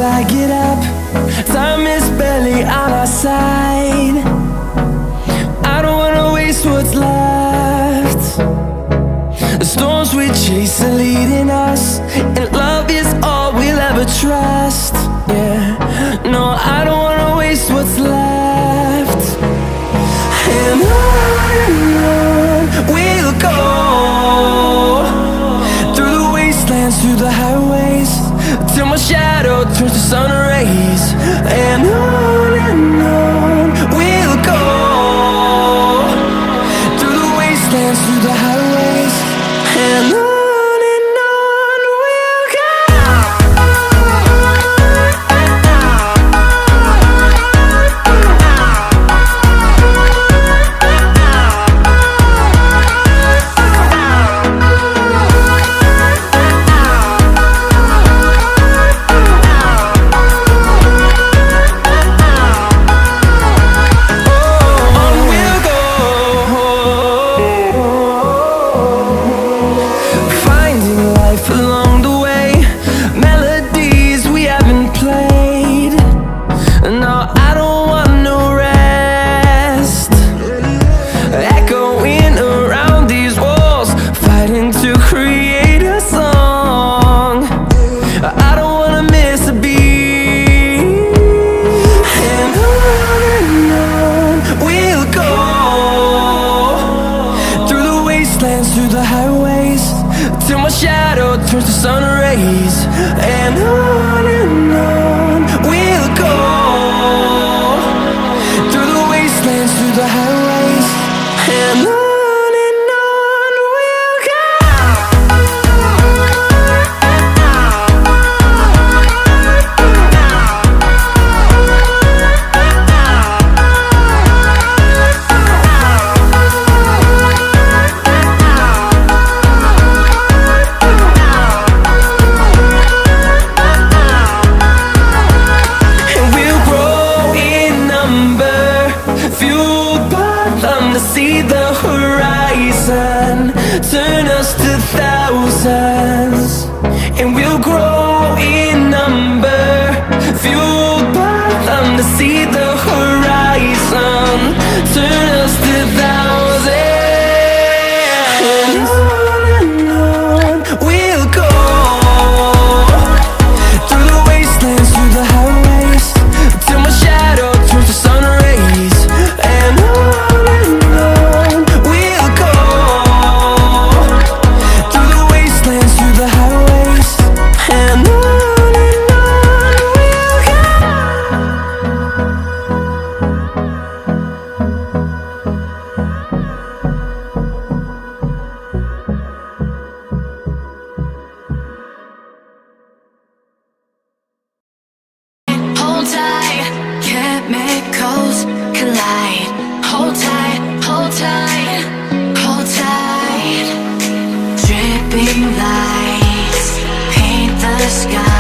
I get up, time is barely on our side. I don't wanna waste what's left. The storms we chase are leading us, and love is all we'll ever trust. Yeah, no, I don't wanna waste what's left. And on we'll go, through the wastelands, through the highways, till my shadow turns to sun rays. And on we'll go, through the wastelands, through the highways, and on we'll go. Through the highways, till my shadow turns to sun rays. And on we'll go, through the wastelands, through the highways, and on we'll go. To see the horizon, turn us to thousands, and we'll grow in number, fueled by them. To see the horizon, turn us to thousands, and on we'll go, through the wastelands, through the highways, till my shadow turns to sun rays. And chemicals collide. Hold tight, hold tight, hold tight. Dripping lights paint the sky.